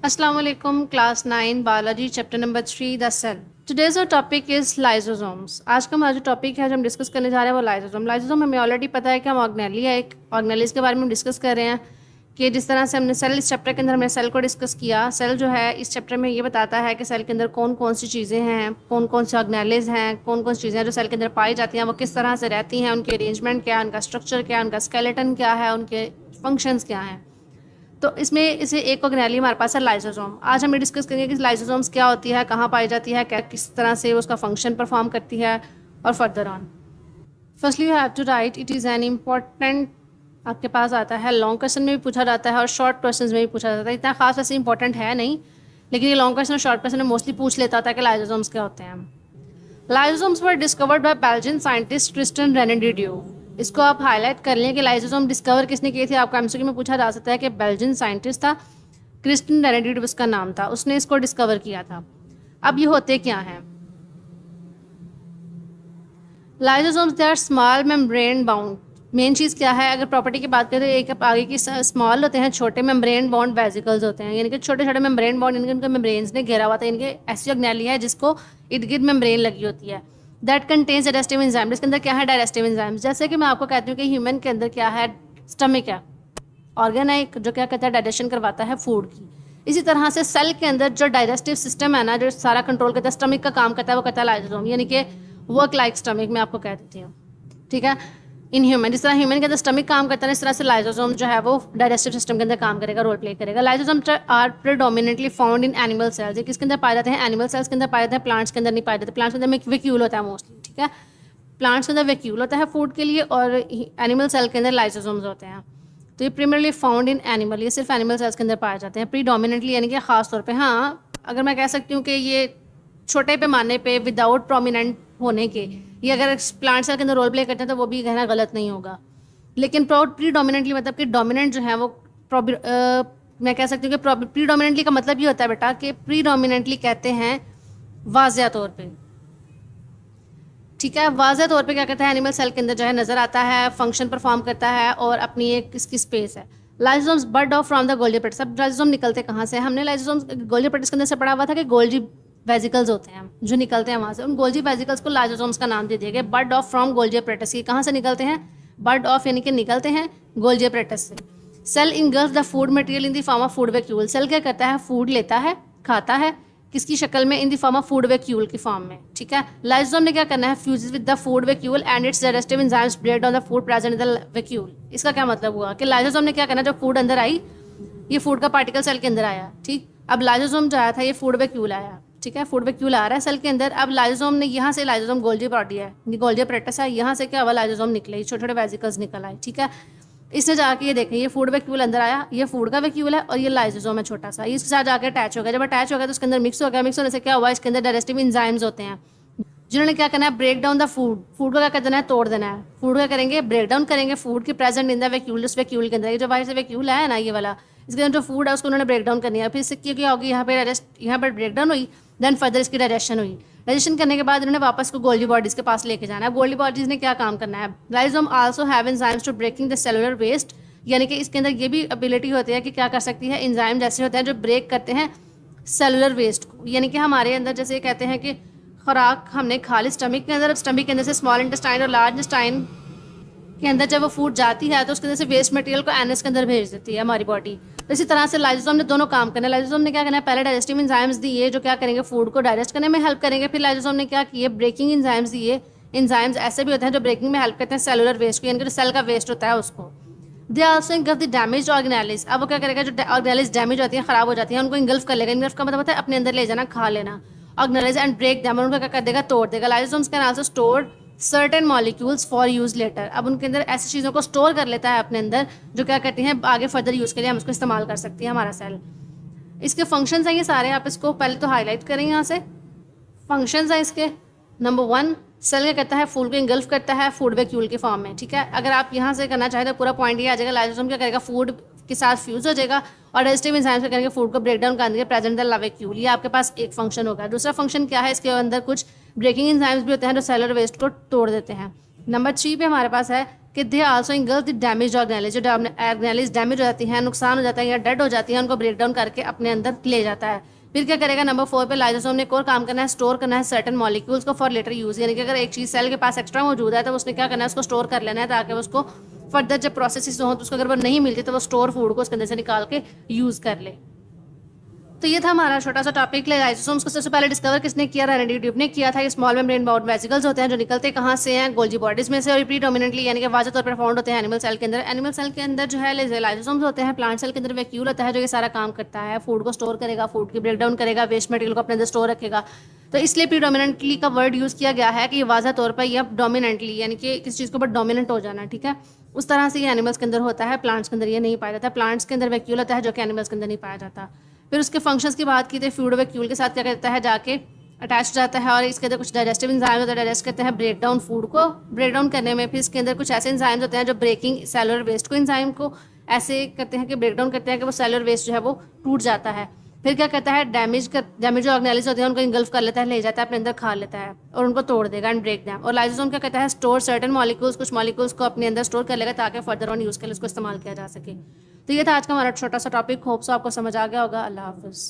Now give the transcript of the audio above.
Assalamu alaikum, class 9 biology chapter number 3 the cell. Today's our topic is lysosomes. आज का हमारा जो topic है जो हम डिस्कस करने जा रहे हैं वो लाइजोसोम। लाइजोसोम हमें ऑलरेडी पता है कि हम ऑर्गेनेली है, एक ऑर्गेनेलिस के बारे में हम डिस्कस कर रहे हैं कि जिस तरह से हमने सेल इस चैप्टर के अंदर हमने सेल को डिस्कस किया। सेल जो है इस चैप्टर में ये बताता है कि सेल के अंदर कौन कौन सी चीज़ें हैं, कौन कौन से ऑर्गेनेलिस हैं, कौन कौन सी चीज़ें हैं जो सेल के अंदर पाई जाती हैं, वो किस तरह से रहती हैं, उनकी अरेंजमेंट क्या है, उनका स्ट्रक्चर क्या है, उनका स्केलेटन क्या है, उनके फंक्शंस क्या हैं। तो इसमें इसे एक ऑर्गेनेली हमारे पास है लाइसोसोम। आज हम डिस्कस करेंगे कि लाइसोसोम्स क्या होती है, कहाँ पाई जाती है, क्या किस तरह से उसका फंक्शन परफॉर्म करती है और further on. Firstly you have to write it is an important. आपके पास आता है लॉन्ग क्वेश्चन में भी पूछा जाता है और शॉर्ट क्वेश्चन में भी पूछा जाता है। इतना खास वैसे इंपॉर्टेंट है नहीं, लेकिन ये लॉन्ग क्वेश्चन और शॉर्ट क्वेश्चन में मोस्टली पूछ लेता था कि लाइसोसोम्स क्या होते हैं। Lysosomes were discovered by Belgian scientist Christian रेनेडिडियो। इसको आप हाईलाइट कर लें कि लाइसोसोम डिस्कवर किसने किए थे। आपको एमसीक्यू में पूछा जा सकता है कि बेल्जियन साइंटिस्ट था, क्रिस्टन रेनेडिडियो उसका नाम था, उसने इसको डिस्कवर किया था। अब ये होते क्या हैं? Lysosomes they are small membrane bound. Main चीज़ क्या है, अगर प्रॉपर्टी की बात करें तो एक आगे की स्मॉल होते हैं, छोटे मेम्ब्रेन बाउंड वेसिकल्स होते हैं, यानी कि छोटे छोटे मेम्ब्रेन बाउंड, इनके उनके मेम्ब्रेन्स ने घेरा हुआ था। इनके ऐसी ऑर्गेनेली है जिसको इर्द गिर्द मेम्ब्रेन लगी होती है। That contains digestive enzyme. इसके अंदर क्या है? Digestive enzyme. जैसे कि मैं आपको कहती हूँ कि ह्यूमन के अंदर क्या है, स्टमक है, ऑर्गन है एक जो क्या कहता है डाइजेशन करवाता है फूड की। इसी तरह से सेल के अंदर जो डाइजेस्टिव सिस्टम है ना, जो सारा कंट्रोल करता है, स्टमक का काम करता है, वो करता है लाइसोसोम, यानी कि वर्क लाइक स्टमक मैं आपको कह देती हूँ। ठीक है, इन ह्यूमन जिस तरह ह्यूमन के अंदर स्टमक काम करता है, इस तरह से लाइसोसोम जो है वो डाइजेस्टिव सिस्टम के अंदर काम करेगा, रोल प्ले करेगा। Lysosome are predominantly found in animal cells. ये किसके अंदर पाए जाते हैं? एनिमल सेल्स के अंदर पाए जाते हैं, प्लांट्स के अंदर नहीं पाए जाते। प्लांट्स के अंदर वैक्यूल होता है मोस्टली। ठीक है, प्लांट्स के अंदर वैक्यूल होता है फूड के लिए, और एनिमल सेल के अंदर लाइसोसोम्स होते हैं। तो ये प्रीमियरली फाउंड इन एनिमल, ये सिर्फ एनिमल सेल्स के अंदर पाए जाते हैं प्रीडोमिनेटली, यानी कि खास तौर पे। हाँ, अगर मैं कह सकती हूँ कि ये छोटे पैमाने पे विदाउट प्रोमिनेंट होने के, ये अगर प्लांट सेल के अंदर रोल प्ले करते हैं तो वो भी कहना गलत नहीं होगा। लेकिन प्रीडोमिनेंटली मतलब कि डोमिनेंट जो है वो मैं कह सकती हूँ कि प्रीडोमिनेंटली का मतलब ये होता है बेटा कि प्रीडोमिनेंटली कहते हैं वाज़िया तौर पे। ठीक है, वाज़िया तौर पे क्या करता है, एनिमल सेल के अंदर जो है नज़र आता है, फंक्शन परफॉर्म करता है और अपनी एक इसकी स्पेस है। Lysosomes bud off from the Golgi apparatus. अब लाइसोसोम निकलते कहाँ से? हमने लाइसोसोम्स गोल्जी एपेटस के अंदर से पढ़ा हुआ था कि गोल्जी वेजिकल्स होते हैं जो निकलते हैं वहाँ से। उन गोल्जी वेजिकल्स को लाइसोसोम्स का नाम दे दिया गया। Bud off from Golgi apparatus. ये कहाँ से निकलते हैं? बर्ड ऑफ यानी कि निकलते हैं गोल्जी एपेटस से। Cell engulf the food material in the form of food vacuole. Cell क्या करता है? फूड लेता है, खाता है, किसकी शक्ल में? In the form of food vacuole की फॉर्म में। ठीक है, लाइसोसोम ने क्या करना है? Fuses with the food vacuole and its digestive enzymes break down the food present in the vacuole. इसका क्या मतलब हुआ कि लाइसोसोम ने क्या करना, जब फूड अंदर आई, ये फूड का पार्टिकल सेल के अंदर आया। ठीक, अब लाइसोसोम जो आया था ये फूड वैक्यूल आया। ठीक है, फूड वैक्यूल आ रहा है सेल के अंदर। अब लाइसोसोम ने यहाँ से, लाइसोसोम गोल्जी बॉडी है, गोल्जी एपेटस है, यहाँ से क्या हुआ, लाइसोसोम निकले, छोटे छोटे वेसिकल्स निकल आए। ठीक है, इसने जाके ये देखें, ये फूड वैक्यूल अंदर आया, ये फूड का वैक्यूल है और ये लाइसोसोम है छोटा सा, ये इसके साथ जाकर अटैच हो गया। जब अटैच हो गया तो उसके अंदर मिक्स हो गया। मिक्स होने से क्या हुआ, इसके अंदर डाइजेस्टिव एंजाइम्स होते हैं जिन्होंने क्या करना है, break down the food. Food को क्या कर देना है, तोड़ देना है। फूड क्या करेंगे, ब्रेक डाउन करेंगे फूड के प्रेजेंट इन द वैक्यूल। उस वैक्यूल के अंदर जो वाइट से वैक्यूल है ना, ये वाला, इसके अंदर जो फूड है उसको उन्होंने ब्रेक डाउन करनी है। फिर इससे क्या होगी, यहाँ पर ब्रेक डाउन हुई, देन फर्दर इसकी डाइजेशन हुई। डाइजेशन करने के बाद इन्होंने वापस को गोल्जी बॉडीज के पास लेके जाना है। गोल्जी बॉडीज ने क्या काम करना है, lysosome also have enzymes to breaking the cellular waste, यानी कि इसके अंदर ये भी एबिलिटी होती है कि क्या कर सकती है, एंजाइम जैसे होते हैं जो ब्रेक करते हैं सेलुलर वेस्ट को। यानी कि हमारे अंदर जैसे कहते हैं कि खुराक हमने खा ली स्टमक के अंदर, अब स्टमक के अंदर से स्मॉल इंटेस्टाइन और लार्ज इंटेस्टाइन के अंदर जब वो फूड जाती है तो उसके अंदर से वेस्ट मटेरियल को एनएस के अंदर भेज देती है हमारी बॉडी। तो इसी तरह से लाइसोसोम ने दोनों काम करना है। लाइसोसोम ने क्या करना है, पहले डाइजेस्टिव एंजाइम्स दिए जो क्या करेंगे, फूड को डाइजेस्ट करने में हेल्प करेंगे। फिर लाइसोसोम ने क्या किए, ब्रेकिंग एंजाइम्स दिए। एंजाइम्स ऐसे भी होते हैं जो ब्रेकिंग में हेल्प करते हैं सेलुलर वेस्ट को, यानी कि जो सेल का वेस्ट होता है उसको। They also engulf the damage organelles. अब वो क्या करेगा, जो ऑर्गेनेलिस डैमेज होती है, खराब हो जाती है, उनको इंगल्फ कर लेगा। इंगल्फ का मतलब होता है अपने अंदर ले जाना, खा लेना। ऑर्गेनेलिस एंड ब्रेक देम, उनका क्या कर देगा, तोड़ देगा। Lysosomes can also store certain molecules for use later. अब उनके अंदर ऐसी चीज़ों को स्टोर कर लेता है अपने अंदर जो क्या करती हैं, आगे फर्दर यूज़ के लिए हम उसको इस्तेमाल कर सकती है हमारा सेल। इसके फंक्शंस हैं ये सारे, आप इसको पहले तो हाईलाइट करें यहाँ से। फंक्शंस हैं इसके, नंबर 1, सेल क्या करता है, फूड को इंगल्फ करता है फूड वैक्यूल के फॉर्म में। ठीक है, अगर आप यहाँ से करना चाहें तो पूरा पॉइंट ये आ जाएगा, लाइसोसोम क्या करेगा, फूड के साथ फ्यूज हो जाएगा और डाइजेस्टिव एंजाइम्स करेंगे फूड को ब्रेक डाउन करने प्रेजेंट द वैक्यूल। ये आपके पास एक फंक्शन होगा। दूसरा फंक्शन क्या है, इसके अंदर कुछ ब्रेकिंग एंजाइम्स भी होते हैं जो सेलुलर वेस्ट को तोड़ देते हैं। नंबर 3 पे हमारे पास है कि they also engulf the damage organelles, जो ऑर्गेनेलिज डैमेज हो जाती हैं, नुकसान हो जाता है या डेड हो जाती है, उनको ब्रेक डाउन करके अपने अंदर ले जाता है। फिर क्या करेगा, नंबर 4 पे लाइसोसोम ने एक और काम करना है, स्टोर करना है सर्टेन मॉलिक्यूल्स को फॉर लेटर यूज, यानी कि अगर एक चीज़ सेल के पास एक्स्ट्रा मौजूद है तो उसने क्या करना है, उसको स्टोर कर लेना है ताकि उसको फर्दर जब प्रोसेस हो तो उसको अगर वो नहीं मिलती तो वो स्टोर फूड को उसके अंदर से निकाल के यूज़ कर ले। तो ये था हमारा छोटा सा टॉपिक। लाइसोसोम्स को सबसे पहले डिस्कवर किसने किया, रेनेडी ड्यूब ने किया था। ये स्मॉल मेम्ब्रेन बाउंड वेसिकल्स होते हैं जो निकलते कहाँ से हैं, गोल्जी बॉडीज में से, और प्रीडोमिनेंटली यानी कि वाज़ह तौर पर फाउंड होते हैं एनिमल सेल के अंदर। एनिमल सेल के अंदर जो है लाइसोसोम्स होते हैं, प्लांट सेल के अंदर वैक्यूल होता है जो ये सारा काम करता है, फूड को स्टोर करेगा, फूड की ब्रेक डाउन करेगा, वेस्ट मटेरियल को अपने अंदर स्टोर रखेगा। तो इसलिए प्रीडोमिनेंटली का वर्ड यूज़ किया गया है कि ये वाज़ह तौर पर या डोमिनेंटली यानी कि किसी चीज़ के ऊपर डोमिनेंट हो जाना, ठीक है। उस तरह से ये एनिमल्स के अंदर होता है, प्लांट्स के अंदर ये नहीं पाया जाता। प्लांट्स के अंदर वैक्यूल होता है जो कि एनिमल्स के अंदर नहीं पाया जाता। फिर उसके फंक्शंस की बात की तो फ्यूड वैक्यूल के साथ क्या करता है, जाके अटैच हो जाता है और इसके अंदर कुछ डाइजेस्टिव एंजाइम होते हैं, डाइजेस्ट करते हैं ब्रेक डाउन फूड को ब्रेक डाउन करने में। फिर इसके अंदर कुछ ऐसे एंजाइम्स होते हैं जो ब्रेकिंग सेलुलर वेस्ट को एंजाइम को ऐसे करते हैं कि ब्रेक डाउन करते हैं कि वो सेलुलर वेस्ट जो है वो टूट जाता है। फिर क्या करता है, डैमेज ऑर्गेनेलिज होते हैं उनको इंगल्फ कर लेता है, ले जाता है अपने अंदर, खा लेता है और उनको तोड़ देगा एंड ब्रेक दैम। और लाइसोसोम क्या करता है, स्टोर सर्टेन मॉलिक्यूल्स, कुछ मॉलिक्यूल्स को अपने अंदर स्टोर कर लेगा ताकि फर्दर ऑन यूज़ के लिए उसको इस्तेमाल किया जा सके। तो ये था आज का हमारा छोटा सा टॉपिक। होप सो आपको समझ आ गया होगा। अल्लाह हाफिज़।